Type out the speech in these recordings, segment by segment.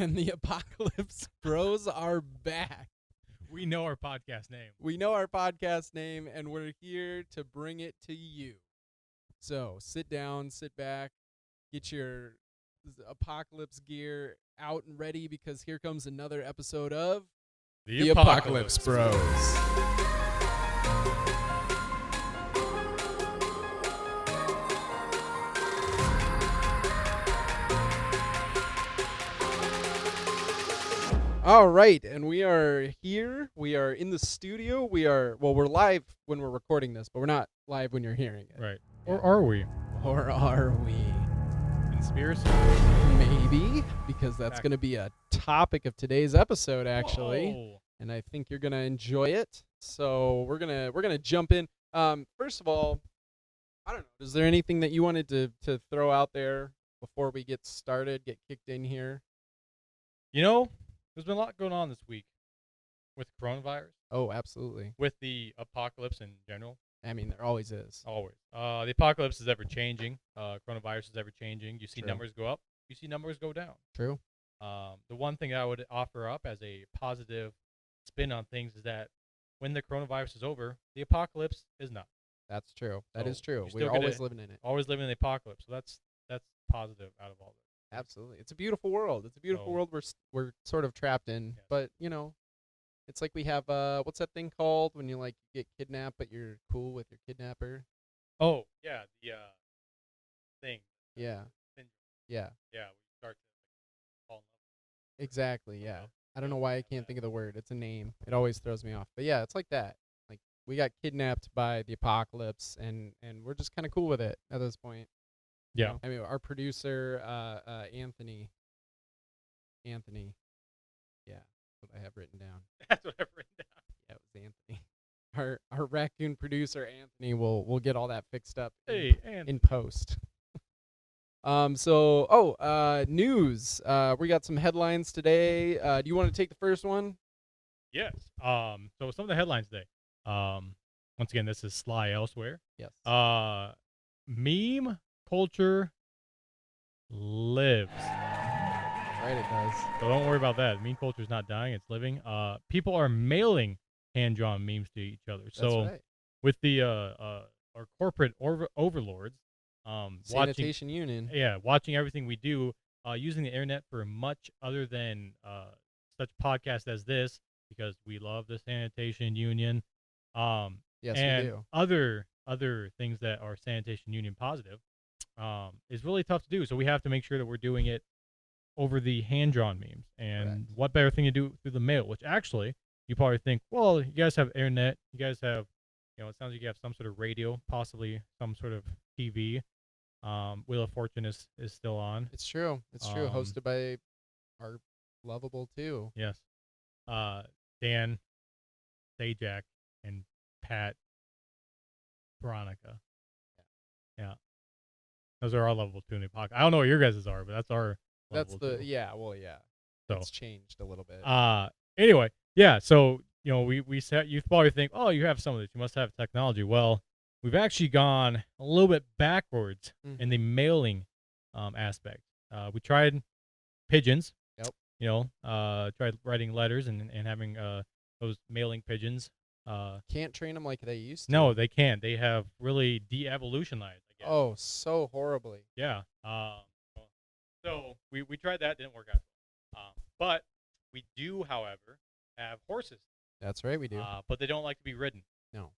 and the Apocalypse Bros are back. We know our podcast name. We know our podcast name, and we're here to bring it to you. So sit down, sit back, get your apocalypse gear out and ready, because here comes another episode of The Apocalypse Bros. All right, and we are here. We are in the studio. We're live when we're recording this, but we're not live when you're hearing it. Right. Yeah. Or are we? Or are we? Conspiracy? Maybe, because that's going to be a topic of today's episode, actually. Whoa. And I think you're going to enjoy it. So we're gonna jump in. First of all, I don't know. Is there anything that you wanted to throw out there before we get started, get kicked in here? You know, there's been a lot going on this week with coronavirus, Oh, absolutely. with the apocalypse in general. I mean, there always is. Always. The apocalypse is ever changing. Coronavirus is ever changing. You see True. numbers go up. You see numbers go down. True. The one thing I would offer up as a positive spin on things is that when the coronavirus is over, the apocalypse is not. That's true. That So is true. you still We're get always it. living in it. Always living in the apocalypse. So that's positive out of all this. Absolutely. It's a beautiful world. It's a beautiful So- world we're sort of trapped in. Yes. But, you know, it's like we have what's that thing called when you like get kidnapped but you're cool with your kidnapper? Oh, yeah, the thing. Yeah. Syndrome. Yeah. Yeah, we start to fall in love. Exactly. Yeah. know, I don't know why I can't think of the word. It's a name. It always throws me off. But yeah, it's like that. Like we got kidnapped by the apocalypse and we're just kind of cool with it at this point. You Yeah. know? I mean, our producer Anthony. Yeah, that's what I have written down. That's what I've written down. Yeah, it was Anthony. Our raccoon producer Anthony will get all that fixed up Hey, and in post. News. We got some headlines today. Do you want to take the first one? yes. So some of the headlines today. Once again, this is Sly Elsewhere. Yes. Meme culture lives. Right, it does. So don't worry about that. Meme culture is not dying; it's living. People are mailing hand-drawn memes to each other. That's So right. with the our corporate overlords, watching Sanitation Union. watching everything we do, using the internet for much other than such podcasts as this, because we love the Sanitation Union. Yes, and we do. other things that are Sanitation Union positive, is really tough to do. So we have to make sure that we're doing it over the hand-drawn memes. And Correct. what better thing to do through the mail? Which actually, you probably think, well, you guys have internet, you guys have, it sounds like you have some sort of radio, possibly some sort of TV. Wheel of Fortune is still on. It's true. It's true. Um, Hosted by our lovable too. Yes. Dan, Sajak, and Pat Veronica. Yeah. Those are our level 2 in the pocket. I don't know what your guys' are, but that's our That's level the 2. yeah. Well, yeah. So, It's changed a little bit. anyway, yeah, so, we said, you probably think, oh, you have some of this. You must have technology. Well, we've actually gone a little bit backwards in the mailing aspect. We tried pigeons. Yep. Tried writing letters and having those mailing pigeons. Can't train them like they used to. No, they can't. They have really de-evolutionized, I guess. Oh, so horribly. Yeah. So we tried that. Didn't work out. But we do, however, have horses. That's right, we do. But they don't like to be ridden. No.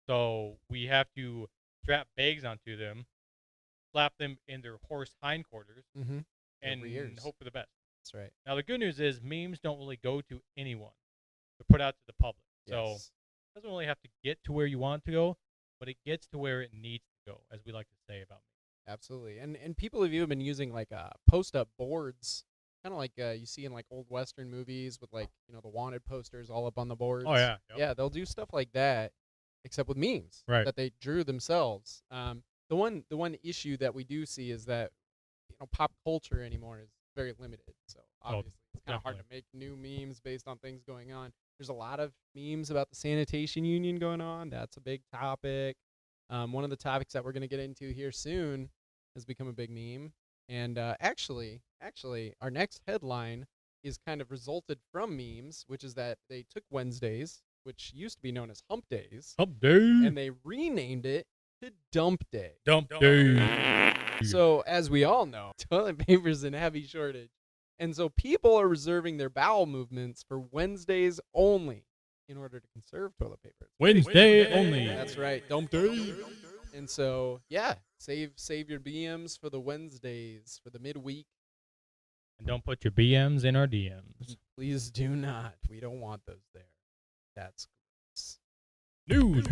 So we have to strap bags onto them, slap them in their horse hindquarters, Mm-hmm. and Over years. hope for the best. That's right. Now, the good news is memes don't really go to anyone. They're put out to the public. So Yes. it doesn't really have to get to where you want it to go, but it gets to where it needs to go, as we like to say about memes. Absolutely. And people have even been using like post-up boards, kind of like you see in like old Western movies with like, the wanted posters all up on the boards. Oh, yeah. Yep. Yeah, they'll do stuff like that, except with memes Right. that they drew themselves. The one issue that we do see is that pop culture anymore is very limited. So obviously it's kind of hard to make new memes based on things going on. There's a lot of memes about the Sanitation Union going on. That's a big topic. One of the topics that we're going to get into here soon has become a big meme. And actually, our next headline is kind of resulted from memes, which is that they took Wednesdays, which used to be known as Hump Days, and they renamed it to Dump Day. Dump Day. So, as we all know, toilet paper is in heavy shortage. And so people are reserving their bowel movements for Wednesdays only in order to conserve toilet paper. Wednesday only. That's right. Dump Day. And so, yeah, save your BMs for the Wednesdays, for the midweek. And don't put your BMs in our DMs. Please do not. We don't want those there. That's gross. News.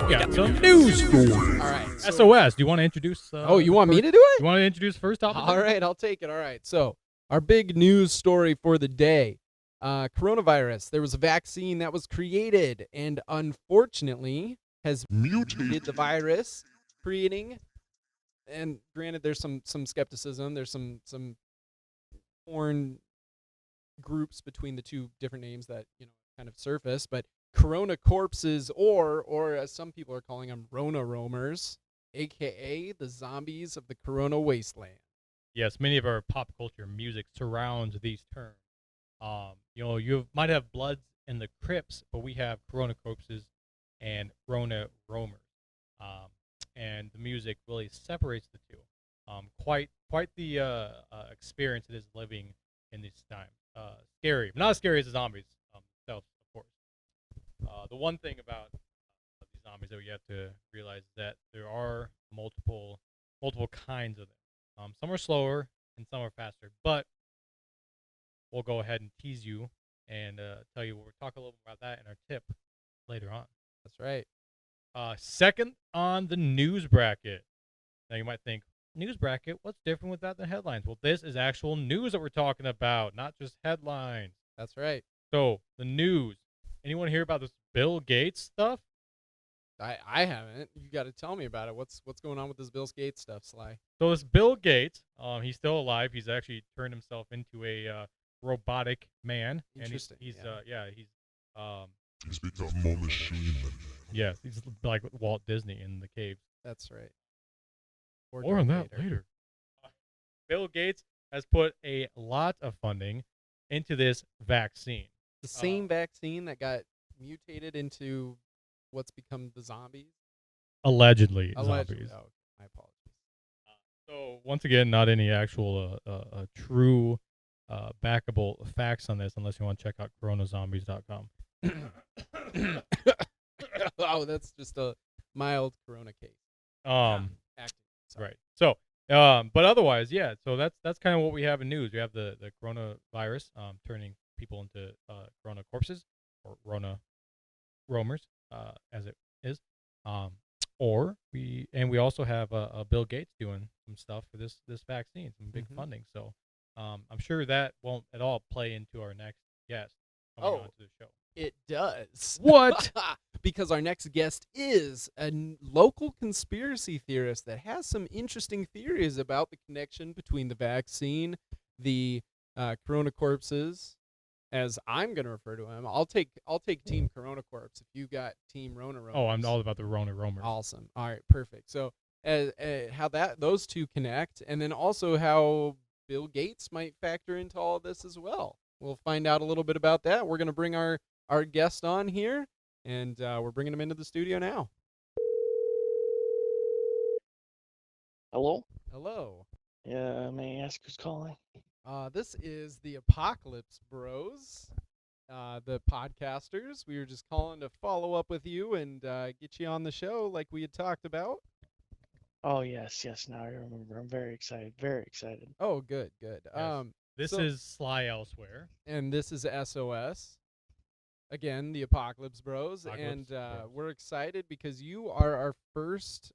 We got some news stories. All right. So, SOS. Do you want to introduce? you want me to do it? You want to introduce first topic? All right, I'll take it. All right. So, our big news story for the day. Coronavirus. There was a vaccine that was created and unfortunately has mutated the virus, creating, and granted there's some skepticism, there's some foreign groups between the two different names that, kind of surface, but Coronacorpses or as some people are calling them, Rona Roamers, aka the zombies of the Corona wasteland. Yes, many of our pop culture music surrounds these terms. You might have Bloods in the Crips, but we have Coronacorpses and Rona Roamers. And the music really separates the two. Quite the experience it is living in this time. Scary, but not as scary as the zombies themselves, of course. The one thing about these zombies that we have to realize is that there are multiple kinds of them. Some are slower and some are faster, but we'll go ahead and tease you and tell you, we'll talk a little bit about that in our tip later on. That's right. Second on the news bracket. Now you might think, news bracket, what's different with that than headlines? Well, this is actual news that we're talking about, not just headlines. That's right. So, the news. Anyone hear about this Bill Gates stuff? I haven't. You got to tell me about it. What's going on with this Bill Gates stuff, Sly? So this Bill Gates, he's still alive. He's actually turned himself into a robotic man. Interesting. And He's become more machine than yeah, he's like Walt Disney in the cave. That's right. More on that later. Bill Gates has put a lot of funding into this vaccine. The same vaccine that got mutated into what's become the zombies? Allegedly. Zombies. Oh, my apologies. So, once again, not any actual true backable facts on this unless you want to check out coronazombies.com. Oh, that's just a mild corona case. Acting. Sorry. Right. So, but otherwise, yeah. So that's kind of what we have in news. We have the coronavirus turning people into corona corpses or Rona Roamers, as it is. We also have Bill Gates doing some stuff for this vaccine, some big funding. So, I'm sure that won't at all play into our next guest coming on to the show. It does. What? Because our next guest is a local conspiracy theorist that has some interesting theories about the connection between the vaccine, the Coronacorpses, as I'm going to refer to him. I'll take Team Coronacorpse if you got Team Rona Roamers. Oh, I'm all about the Rona Roamers. Awesome. All right, perfect. So how those two connect, and then also how Bill Gates might factor into all of this as well. We'll find out a little bit about that. We're going to bring our guest on here, and we're bringing him into the studio now. Hello? Hello. Yeah, may I ask who's calling? This is the Apocalypse Bros, the podcasters. We were just calling to follow up with you and get you on the show like we had talked about. Oh, yes, now I remember. I'm very excited, very excited. Oh, good. Yes. This is Sly Elsewhere. And this is SOS. Again, the Apocalypse Bros. We're excited because you are our first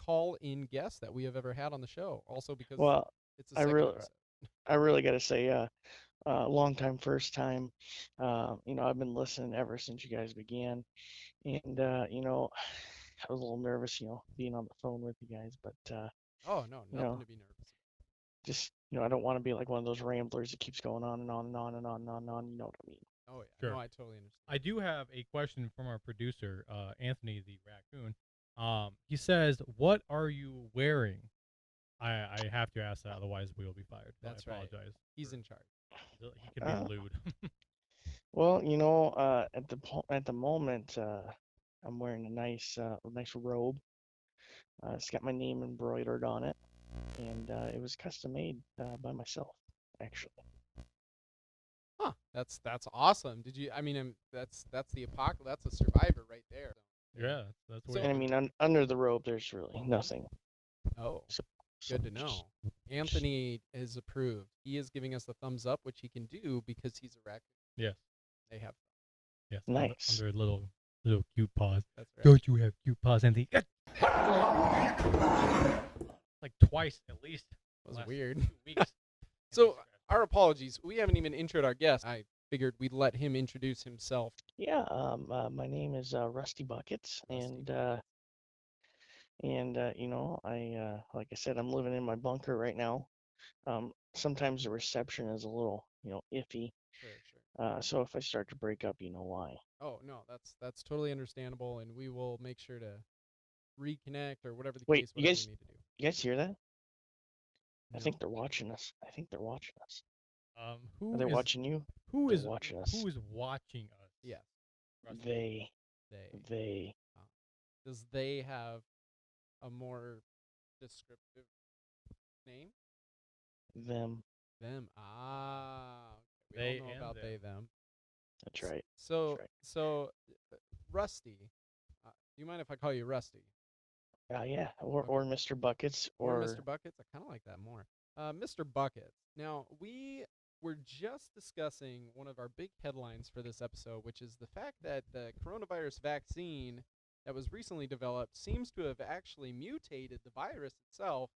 call-in guest that we have ever had on the show. Also because it's a second episode. I really got to say, long time, first time. I've been listening ever since you guys began. And, I was a little nervous, being on the phone with you guys. But, oh, no, nothing to be nervous about. Just, I don't want to be like one of those ramblers that keeps going on and on and on and on and on and on. You know what I mean? Oh, yeah. Sure. No, I totally understand. I do have a question from our producer, Anthony the Raccoon. He says, what are you wearing? I have to ask that, otherwise we will be fired. That's I right. apologize. He's in charge. He could be lewd. Well, at the moment, I'm wearing a nice robe. It's got my name embroidered on it, and it was custom made by myself, actually. Huh. That's awesome. Did you? I mean, that's the apocalypse. That's a survivor right there. Yeah, that's what. So- And I mean, under the robe, there's really nothing. Oh, So good to just- know. Anthony is approved. He is giving us the thumbs up, which he can do because he's a raccoon. Yes. They have. Yes. Nice. Under little cute paws. That's right. Don't you have cute paws, Anthony? Like twice at least. That was last weird. 2 weeks. So our apologies. We haven't even introed our guest. I figured we'd let him introduce himself. Yeah, my name is Rusty Buckets, Rusty and like I said, I'm living in my bunker right now. Sometimes the reception is a little, iffy. Sure. So if I start to break up, you know why. Oh no, that's totally understandable, and we will make sure to reconnect or whatever the Wait, case. you Whatever guys- we need to do. You guys hear that? I No. think they're watching us. Are Who they is watching you? who They're is watching us. who is watching us? Yes. They. They. Does they have a more descriptive name? Them. Them. Ah. Okay. We They all know and about them. they them. That's right. So right. so Rusty. Do you mind if I call you Rusty? Yeah. Or Mr. Buckets. Or Mr. Buckets? I kind of like that more. Mr. Buckets. Now, we were just discussing one of our big headlines for this episode, which is the fact that the coronavirus vaccine that was recently developed seems to have actually mutated the virus itself,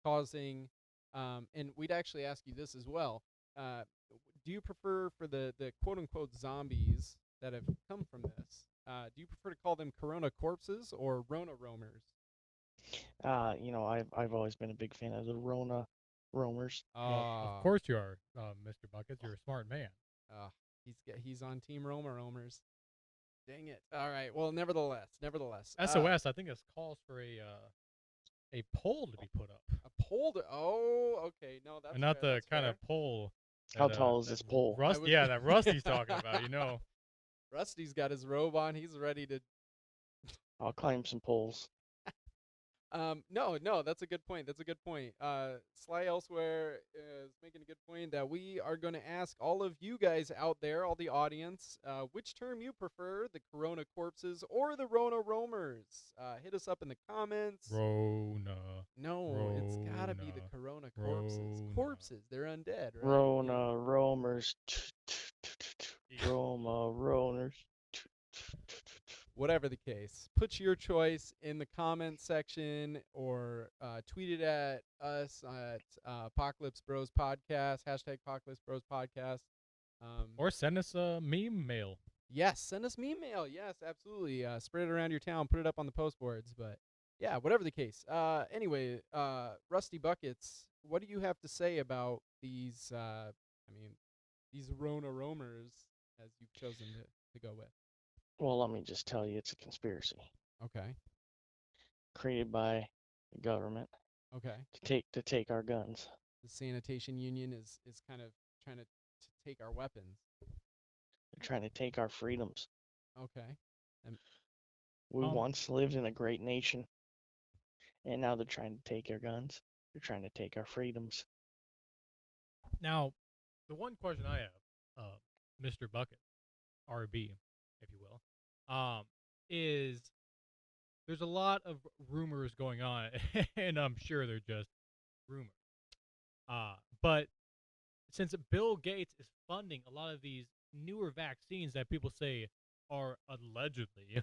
causing, and we'd actually ask you this as well. Do you prefer for the quote-unquote zombies that have come from this, do you prefer to call them corona corpses or Rona roamers? I've always been a big fan of the Rona Roamers. Of course you are, Mr. Buckets. You're a smart man. He's on Team Roma Roamers. Dang it! All right. Well, nevertheless. SOS. I think this calls for a poll to be put up. A poll. Okay. No, that's and not fair, the that's kind fair. of pole. How tall is this pole? That Rusty's talking about. You know. Rusty's got his robe on. He's ready to. I'll climb some poles. No, that's a good point. Sly Elsewhere is making a good point that we are going to ask all of you guys out there, all the audience, which term you prefer, the Corona Corpses or the Rona Roamers. Hit us up in the comments. Rona. No, it's got to be the Corona Corpses. Rona. Corpses, they're undead, right? Rona Roamers. Roma Roamers. Whatever the case, put your choice in the comment section or tweet it at us at Apocalypse Bros Podcast, #Apocalypse Bros Podcast. Or send us a meme mail. Yes, send us meme mail. Yes, absolutely. Spread it around your town, put it up on the post boards. But yeah, whatever the case. Anyway, Rusty Buckets, what do you have to say about these? These Rona Roamers, as you've chosen to go with. Well, let me just tell you, it's a conspiracy Okay. created by the government Okay. to take our guns. The sanitation union is kind of trying to take our weapons. They're trying to take our freedoms. Okay. We Um, once lived in a great nation, and now they're trying to take our guns. They're trying to take our freedoms. Now, the one question I have, Mr. Bucket, RB, if you will, is there's a lot of rumors going on, and I'm sure they're just rumors. But since Bill Gates is funding a lot of these newer vaccines that people say are allegedly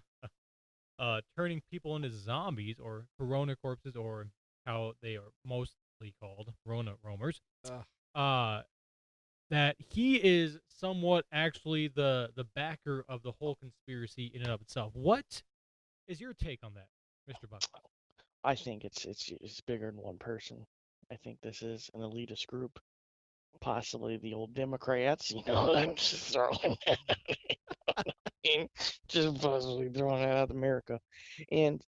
turning people into zombies or corona corpses, or how they are mostly called, Rona Roamers, that he is somewhat actually the backer of the whole conspiracy in and of itself. What is your take on that, Mr. Buck? I think it's bigger than one person. I think this is an elitist group, possibly the old Democrats. I'm just throwing that out. Just possibly throwing that out America. And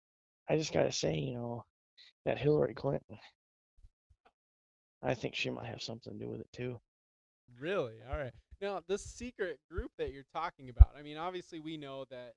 I just gotta say, that Hillary Clinton, I think she might have something to do with it too. Really? All right. Now, the secret group that you're talking about. I mean, obviously, we know that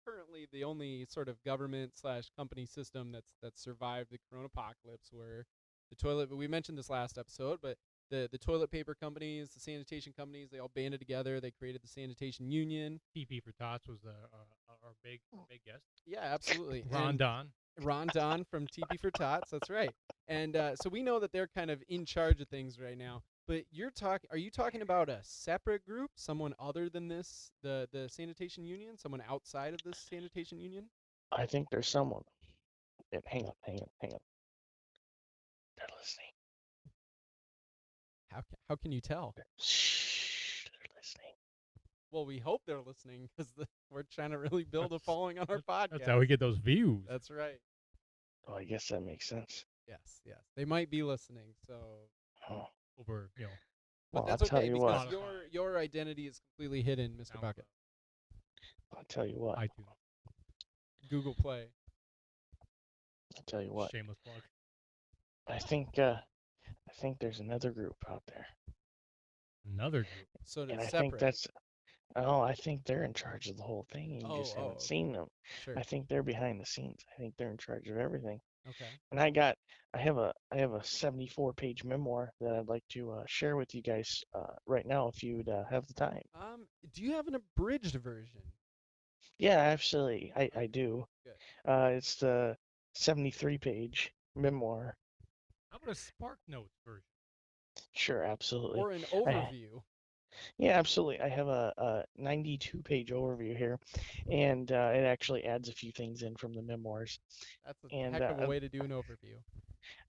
currently the only sort of government slash company system that's survived the Coronapocalypse were the toilet. But we mentioned this last episode, but the toilet paper companies, the sanitation companies, they all banded together. They created the sanitation union. TP for Tots was our big guest. Yeah, absolutely. Ron Don. Ron Don from TP for Tots. That's right. And so we know that they're kind of in charge of things right now. But are you talking about a separate group, someone other than this, the sanitation union, someone outside of this sanitation union? I think there's someone. Hang on. They're listening. How can you tell? Shh, they're listening. Well, we hope they're listening because we're trying to really build a following on our podcast. That's how we get those views. That's right. Oh, I guess that makes sense. Yes. They might be listening, so. Oh. Over, But Well, that's I'll tell okay you because what. your identity is completely hidden, Mr. Bucket. I'll tell you what. iTunes. Google Play. I'll tell you what. Shameless plug. I think there's another group out there. Another group. So And it's I separate. think that's I think they're in charge of the whole thing. You just haven't seen them. Sure. I think they're behind the scenes. I think they're in charge of everything. Okay. And I have a 74-page memoir that I'd like to share with you guys right now if you'd have the time. Do you have an abridged version? Yeah, actually, I do. Good. It's the 73-page memoir. How about a Spark Notes version? Sure, absolutely. Or an overview? Yeah, absolutely. I have a 92-page overview here, and it actually adds a few things in from the memoirs. That's a heck of a way to do an overview.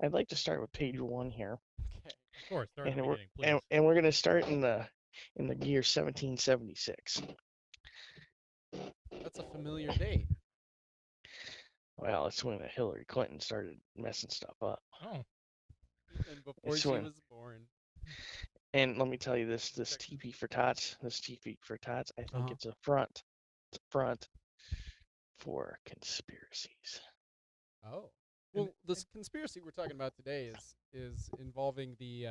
I'd like to start with page 1 here. Okay. Of course, start at the And we're beginning, please. and we're gonna start in the year 1776. That's a familiar date. Well, it's when Hillary Clinton started messing stuff up. Oh, And before It's she when- was born. And let me tell you this TP for Tots, I think it's a front. It's a front for conspiracies. Oh. Well, this conspiracy we're talking about today is involving the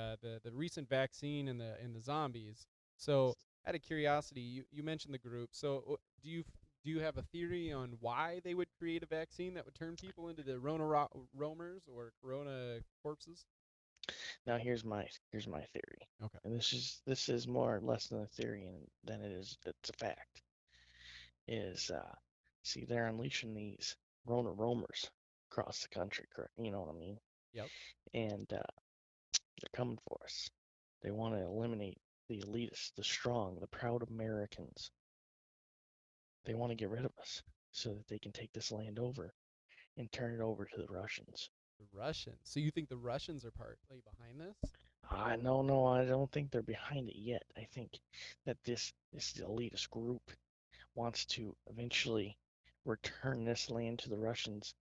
recent vaccine and the zombies. So, out of curiosity, you mentioned the group. So, do you have a theory on why they would create a vaccine that would turn people into the Rona Roamers or Corona corpses? Now here's my theory. Okay. And this is more or less than a theory than it's a fact. See, they're unleashing these Rona Roamers across the country, you know what I mean? Yep. And they're coming for us. They want to eliminate the elitists, the strong, the proud Americans. They want to get rid of us so that they can take this land over and turn it over to the Russians. The Russians. So you think the Russians are partly behind this? No, I don't think they're behind it yet. I think that this elitist group wants to eventually return this land to the Russians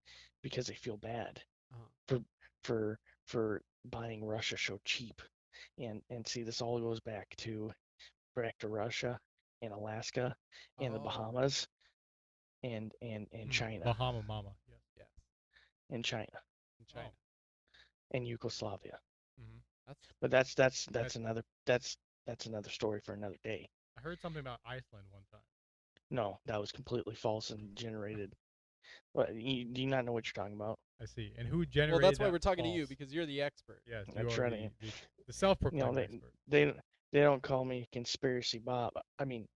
because they feel bad for buying Russia so cheap. And see, this all goes back to Russia and Alaska and the Bahamas and China. Bahama Mama. Yes. And China. In China. And Yugoslavia. Mm-hmm. But that's another story for another day. I heard something about Iceland one time. No, that was completely false and generated. What, do you not know what you're talking about? I see. And who generated? Well, that's why we're talking false? to you because you're the expert. Yes, That's you are right. the self-proclaimed expert. They don't call me conspiracy Bob. I mean,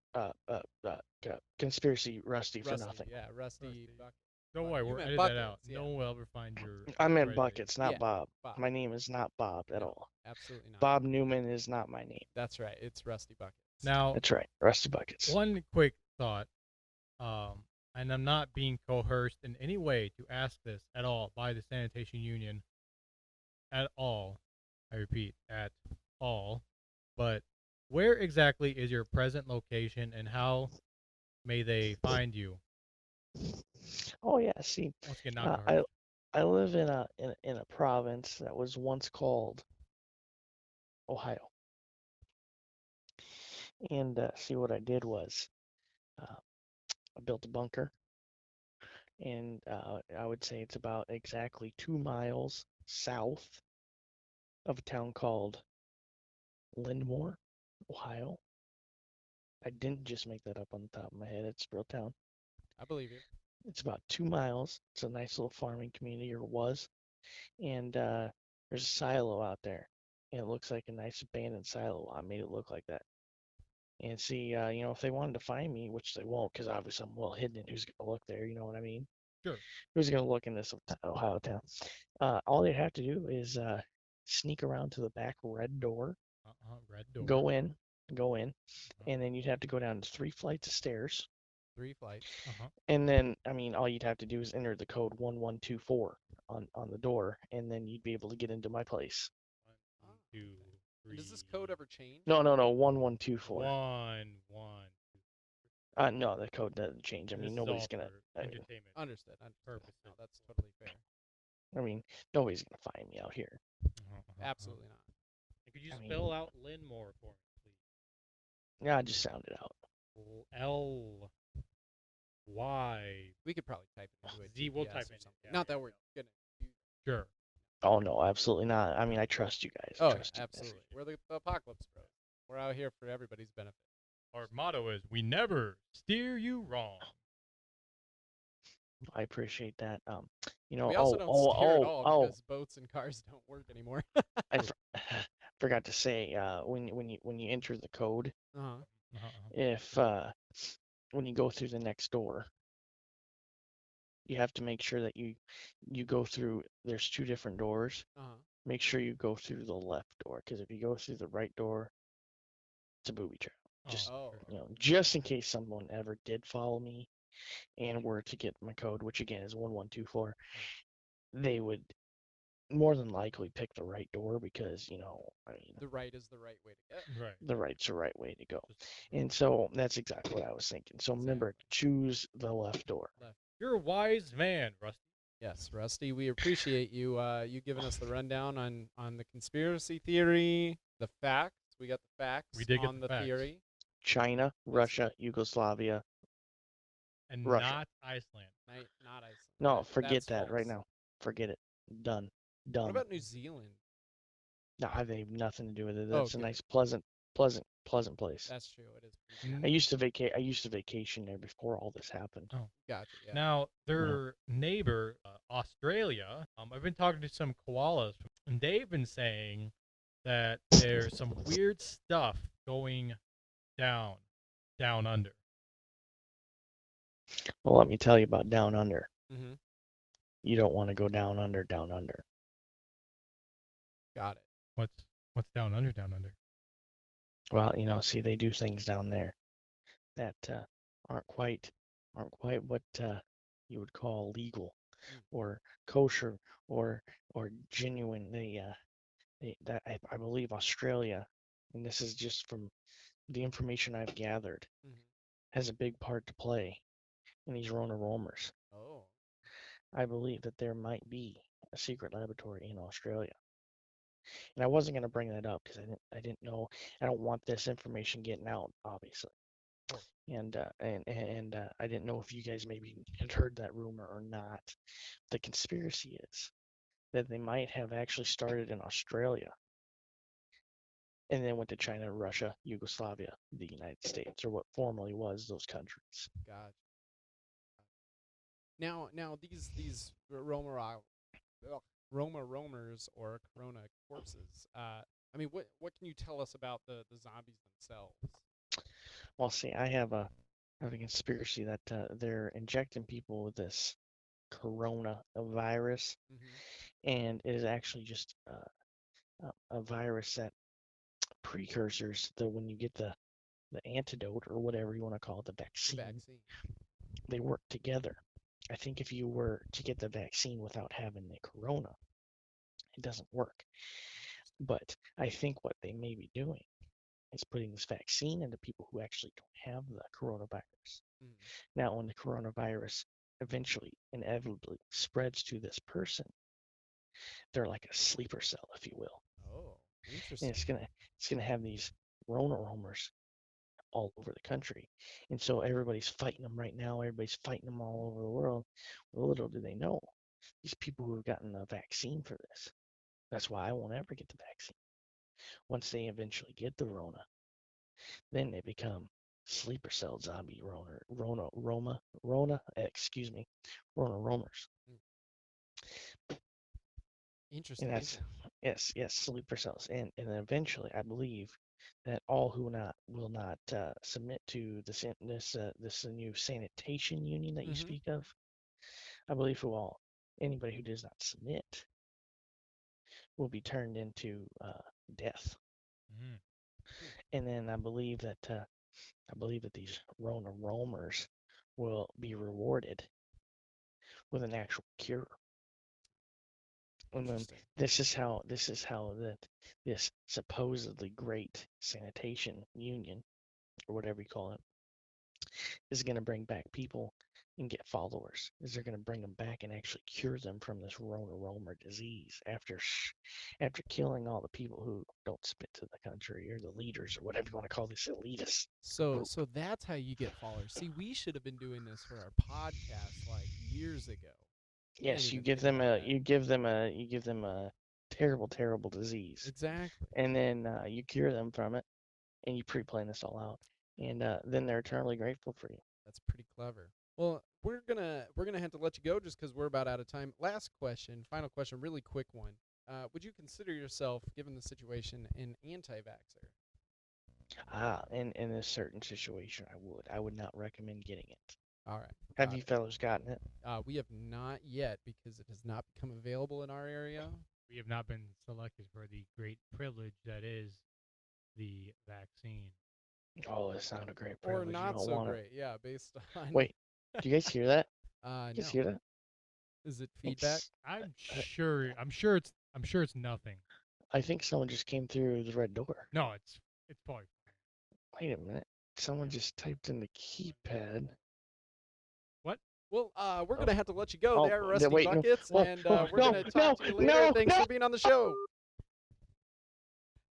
conspiracy Rusty for nothing. Yeah, Rusty. Don't worry, You we'll meant edit buckets, that out. yeah. No one will ever find your. I meant right Buckets, not Yeah, Bob. Bob. My name is not Bob at all. Absolutely not. Bob Newman is not my name. That's right. It's Rusty Buckets. Now, That's right, Rusty Buckets. one quick thought, and I'm not being coerced in any way to ask this at all by the sanitation union. At all, I repeat, at all. But where exactly is your present location, and how may they find you? Oh yeah, see, Once again, not coerced. I live in a province that was once called Ohio. And see, what I did was I built a bunker, and I would say it's about exactly 2 miles south of a town called Lindmore, Ohio. I didn't just make that up on the top of my head. It's a real town. I believe you. It's about 2 miles. It's a nice little farming community, or was. And there's a silo out there. And it looks like a nice abandoned silo. I made it look like that. And see, if they wanted to find me, which they won't, because obviously I'm well hidden, and who's going to look there? You know what I mean? Sure. Who's going to look in this Ohio town? All they have to do is sneak around to the back red door, Red door. go in, and then you'd have to go down 3 flights of stairs. 3 flights. And then, I mean, all you'd have to do is enter the code 1124 on the door, and then you'd be able to get into my place. 1, 2, 3. Does this code ever change? No, 1124. 1, 1. No, the code doesn't change. I mean, nobody's gonna. Entertainment. Understood. Purposes. No, that's totally fair. I mean, nobody's gonna find me out here. Absolutely not. And could you spell out Linmore for me, please? Yeah, just sound it out. L Y We could probably type it into Z. We'll GPS type or it. something. Not that we're gonna. Sure. Oh no, absolutely not. I mean, I trust you guys. Oh, Trust you guys. absolutely. We're the Apocalypse Bros. We're out here for everybody's benefit. Our motto is: we never steer you wrong. I appreciate that. We also don't steer at all because boats and cars don't work anymore. I forgot to say, when you enter the code, if when you go through the next door, you have to make sure that you go through. There's 2 different doors. Make sure you go through the left door, because if you go through the right door, it's a booby trap. Just in case someone ever did follow me and were to get my code, which again is 1124, they would more than likely pick the right door, because I mean, the right is the right way to go. Right. the right's the right way to go. And so that's exactly what I was thinking. So remember, choose the left door. You're a wise man, Rusty. Yes, Rusty, we appreciate you you giving us the rundown on the conspiracy theory, the facts. We got the facts We did get on the the facts. theory. China, Russia, Yugoslavia. And Russia. not Iceland. Not Iceland. No, forget That's that right false. now. Forget it. Done. What about New Zealand? No, I have nothing to do with it. Oh, That's a good. nice, pleasant place. That's true. It is. pretty Mm. good. I used to vacation there before all this happened. Oh. Gotcha. Yeah. Now, their neighbor, Australia, I've been talking to some koalas, and they've been saying that there's some weird stuff going down under. Well, let me tell you about down under. Mm-hmm. You don't want to go down under. Got it. What's down under? Well, see, they do things down there that aren't quite what you would call legal or kosher or genuine. I believe Australia, and this is just from the information I've gathered, has a big part to play in these Rona Roamers. Oh. I believe that there might be a secret laboratory in Australia. And I wasn't going to bring that up because I didn't know. I don't want this information getting out, obviously. Oh. And I didn't know if you guys maybe had heard that rumor or not. The conspiracy is that they might have actually started in Australia and then went to China, Russia, Yugoslavia, the United States, or what formerly was those countries. Gotcha. Now these Roma Roamers or Corona corpses. I mean, what can you tell us about the zombies themselves? Well, see, I have a conspiracy that they're injecting people with this coronavirus, and it is actually just a virus that precursors that when you get the antidote or whatever you want to call it, the vaccine, they work together. I think if you were to get the vaccine without having the corona, it doesn't work. But I think what they may be doing is putting this vaccine into people who actually don't have the coronavirus. Now, when the coronavirus eventually, inevitably spreads to this person, they're like a sleeper cell, if you will. Oh, interesting. And it's gonna have these Rona Roamers all over the country, and so everybody's fighting them right now. Everybody's fighting them all over the world. Well, little do they know, these people who have gotten a vaccine for this That's why I won't ever get the vaccine. Once they eventually get the Rona, then they become sleeper cell zombie Rona Roamers. Interesting. And that's yes, sleeper cells. And then eventually I believe that all who will not submit to this new sanitation union that you speak of, I believe anybody who does not submit will be turned into death. Mm. And then I believe that these Rona roamers will be rewarded with an actual cure. And then this is how this supposedly great sanitation union, or whatever you call it, is going to bring back people and get followers. Is they're going to bring them back and actually cure them from this Rona roamer disease after killing all the people who don't spit to the country, or the leaders, or whatever you want to call this elitist. So that's how you get followers. See, we should have been doing this for our podcast like years ago. Yes, you give them a terrible disease. Exactly. And then you cure them from it, and you pre-plan this all out, and then they're eternally grateful for you. That's pretty clever. Well, we're gonna have to let you go just because we're about out of time. Last question, final question, really quick one. Would you consider yourself, given the situation, an anti-vaxxer? In a certain situation, I would not recommend getting it. All right. Have you fellows gotten it? We have not yet because it has not become available in our area. We have not been selected for the great privilege that is the vaccine. Oh, it's not a great privilege. Or not so great, yeah, based on... Wait, do you guys hear that? No. You guys hear that? Is it feedback? I'm sure it's nothing. I think someone just came through the red door. No, it's probably. Wait a minute. Someone just typed in the keypad. What? Well, we're going to have to let you go there, Rusty wait, Buckets, and we're going to talk to you later. Thanks for being on the show.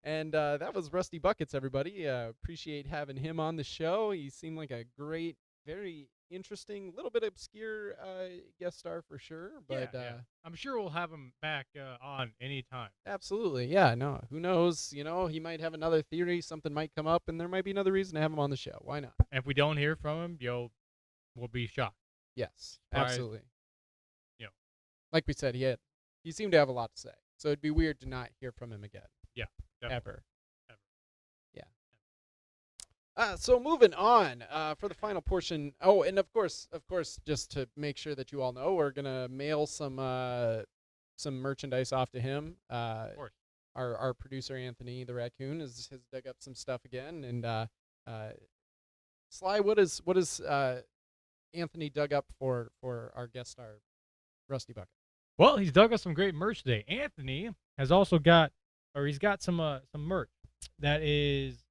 And that was Rusty Buckets, everybody. Appreciate having him on the show. He seemed like a great, very interesting, little bit obscure guest star for sure. But yeah. I'm sure we'll have him back on anytime. Absolutely. Yeah, no. Who knows? You know, he might have another theory. Something might come up, and there might be another reason to have him on the show. Why not? And if we don't hear from him, we'll be shocked. Yes, absolutely. Like we said, he seemed to have a lot to say. So it'd be weird to not hear from him again. Yeah. Definitely. Ever. Yeah. So moving on for the final portion. Oh, and of course, just to make sure that you all know, we're gonna mail some merchandise off to him. Of course. Our producer Anthony the raccoon has dug up some stuff again, and Sly, what is Anthony dug up for our guest star Rusty Bucket? Well, he's dug up some great merch today. Anthony has also got, he's got some merch that is.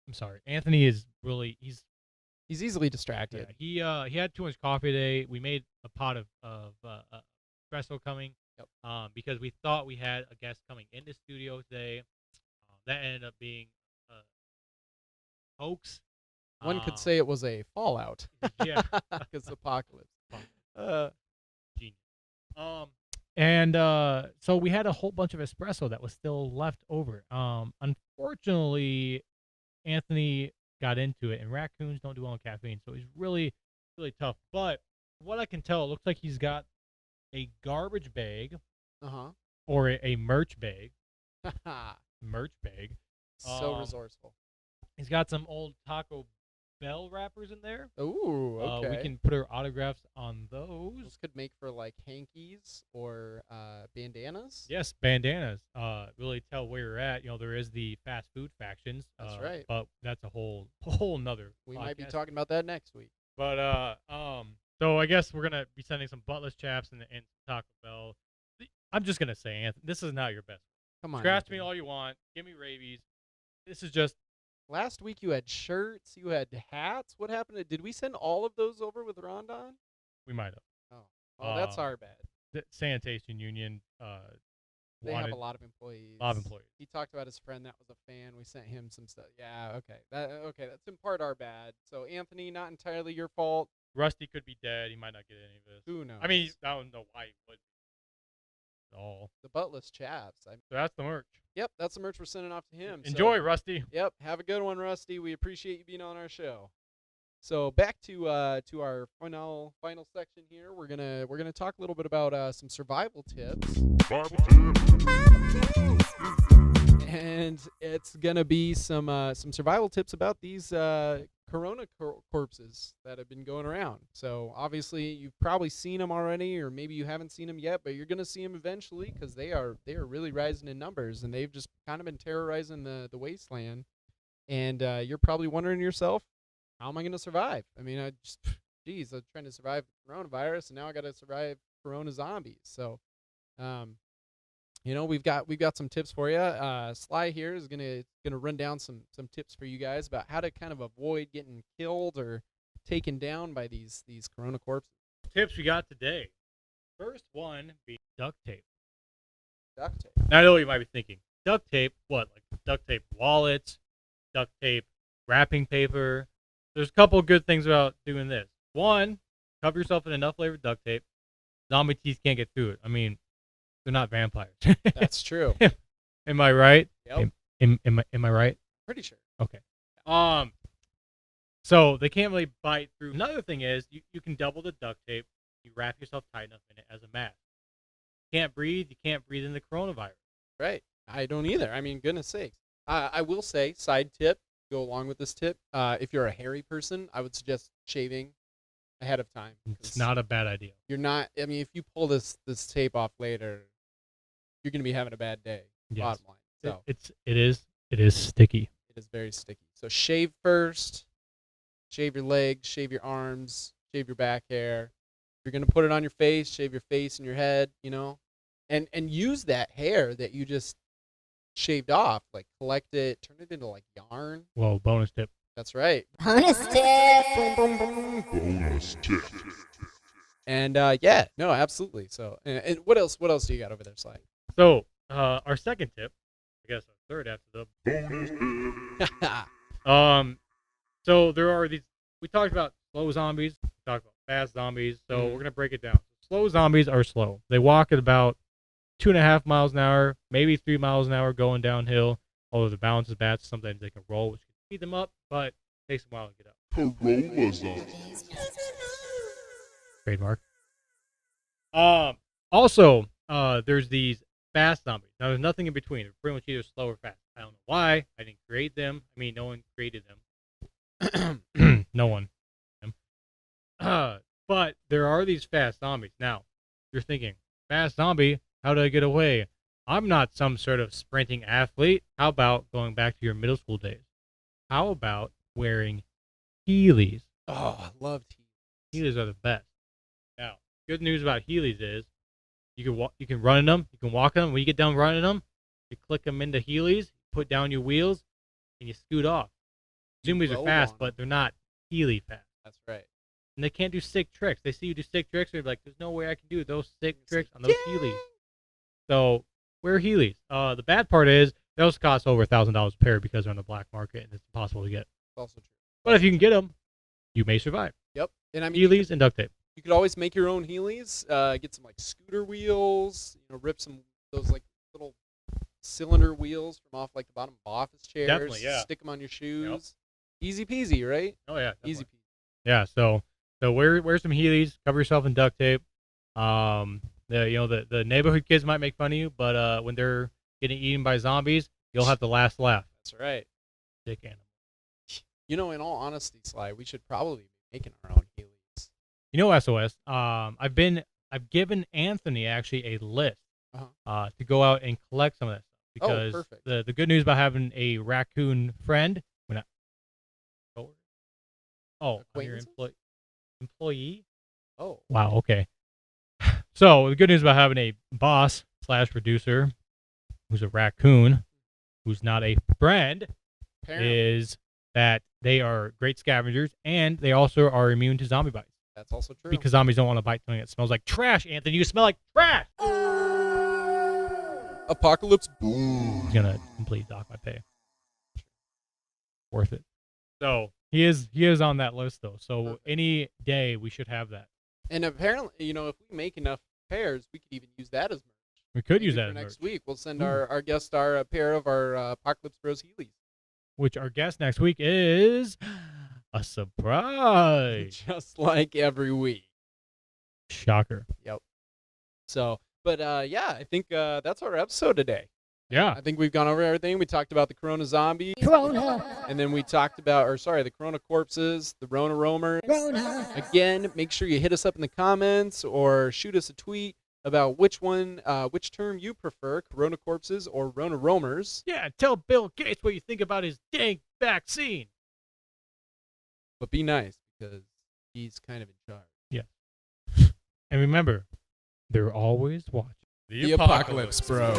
I'm sorry, Anthony is really he's easily distracted. Yeah, he had too much coffee today. We made a pot of espresso coming. Yep. Because we thought we had a guest coming in the studio today. That ended up being hoax. One could say it was a fallout. Yeah, because apocalypse. Genius. And so we had a whole bunch of espresso that was still left over. Unfortunately, Anthony got into it, and raccoons don't do well on caffeine, so he's really, really tough. But what I can tell, it looks like he's got a garbage bag, or a merch bag. Merch bag. So resourceful. He's got some old Taco Bell wrappers in there. Ooh, okay. We can put our autographs on those. Those could make for like hankies or bandanas. Yes, bandanas. Really tell where you're at. You know, there is the fast food factions. That's right. But that's a whole nother. We podcast. might be talking about that next week. But so I guess we're gonna be sending some buttless chaps and Taco Bell. I'm just gonna say, Anthony, this is not your best. Come on. Scratch me all you want. Give me rabies. This is just. Last week you had shirts, you had hats. What happened? Did we send all of those over with Rondon? We might have. Oh, well, that's our bad. The sanitation union. They have a lot of employees. He talked about his friend that was a fan. We sent him some stuff. Yeah, okay. That's in part our bad. So Anthony, not entirely your fault. Rusty could be dead. He might not get any of this. Who knows? I mean, I don't know why he would. all. The buttless chaps. So that's the merch. Yep, that's the merch we're sending off to him. Enjoy, Rusty. Yep, have a good one, Rusty. We appreciate you being on our show. So back to our final section here. We're gonna talk a little bit about some survival tips. And it's gonna be some survival tips about these corona corpses that have been going around. So obviously you've probably seen them already, or maybe you haven't seen them yet, but you're gonna see them eventually because they are really rising in numbers, and they've just kind of been terrorizing the wasteland. And you're probably wondering to yourself, how am I gonna survive? I mean, I'm trying to survive the coronavirus, and now I got to survive corona zombies. So, we've got some tips for you. Sly here is gonna run down some tips for you guys about how to kind of avoid getting killed or taken down by these corona corpses. Tips we got today. First one be duct tape. Duct tape. Now I know what you might be thinking. Duct tape? What? Like duct tape wallets, duct tape wrapping paper. There's a couple of good things about doing this. One, cover yourself in enough flavored duct tape. Zombie teeth can't get through it. I mean, they're not vampires. That's true. Am I right? Yep. Am I right? Pretty sure. Okay. So they can't really bite through. Another thing is you can double the duct tape. You wrap yourself tight enough in it as a mask. You can't breathe. You can't breathe in the coronavirus. Right. I don't either. I mean, goodness sakes. I will say, side tip, go along with this tip. If you're a hairy person, I would suggest shaving ahead of time. It's not a bad idea. You're not. I mean, if you pull this tape off later, you're gonna be having a bad day. Yes. Bottom line. So it is sticky. It is very sticky. So shave first. Shave your legs. Shave your arms. Shave your back hair. If you're gonna put it on your face, shave your face and your head. And use that hair that you just shaved off. Like collect it, turn it into like yarn. Well, bonus tip. That's right. Bonus tip. Bonus tip. And no, absolutely. So, and what else do you got over there, Sly? So, our second tip, I guess our third after the Bonus tip. So there are these. We talked about slow zombies. We talked about fast zombies. So we're gonna break it down. Slow zombies are slow. They walk at about 2.5 miles an hour, maybe 3 miles an hour going downhill. Although the balance is bad, so sometimes they can roll, which can speed them up, but it takes a while to get up. Corolla zombies. Trademark. Also, there's these fast zombies. Now, there's nothing in between. They're pretty much either slow or fast. I don't know why. I didn't create them. I mean, no one created them. No one. But there are these fast zombies. Now, you're thinking, fast zombie, how do I get away? I'm not some sort of sprinting athlete. How about going back to your middle school days? How about wearing Heelys? Oh, I love Heelys. Heelys are the best. Now, good news about Heelys is you can run in them, you can walk in them. When you get done running them, you click them into Heelys, put down your wheels, and you scoot off. Zombies are fast, but they're not Heely fast. That's right. And they can't do sick tricks. They see you do sick tricks, they're like, there's no way I can do those sick tricks on those Heelys. So, wear Heelys. The bad part is, those cost over $1,000 a pair because they're on the black market and it's impossible to get. It's also true. But if you can get them, you may survive. Yep. And I mean, Heelys and duct tape. You could always make your own Heelys. Get some like scooter wheels. Rip some those like little cylinder wheels from off like the bottom of office chairs. Definitely, yeah. Stick them on your shoes. Yep. Easy peasy, right? Oh yeah, definitely. Easy peasy. Yeah. So wear some Heelys. Cover yourself in duct tape. The neighborhood kids might make fun of you, but when they're getting eaten by zombies, you'll have the last laugh. That's right. Sick animal. In all honesty, Sly, we should probably be making our own Heelys. SOS. I've given Anthony actually a list to go out and collect some of that stuff because the good news about having a raccoon friend, your employee. Oh, wow. Okay. So the good news about having a boss / producer who's a raccoon, who's not a friend, is that they are great scavengers and they also are immune to zombie bites. That's also true. Because zombies don't want to bite something that smells like trash, Anthony. You smell like trash. Apocalypse. He's gonna completely dock my pay. Worth it. So he is on that list though. So any day we should have that. And apparently, if we make enough pairs, we could even use that as merch. We could use Maybe that for as next merch. week. We'll send our guest star a pair of our Apocalypse Bros Heelys. Which our guest next week is a surprise. Just like every week. Shocker. Yep. So, but yeah, I think that's our episode today. Yeah. I think we've gone over everything. We talked about the Corona zombie. Corona. And then we talked about, the Corona corpses, the Rona Roamers. Corona. Again, make sure you hit us up in the comments or shoot us a tweet about which term you prefer, Corona corpses or Rona Roamers. Yeah, tell Bill Gates what you think about his dang vaccine. But be nice, because he's kind of in charge. Yeah. And remember, they're always watching. The Apocalypse Bros.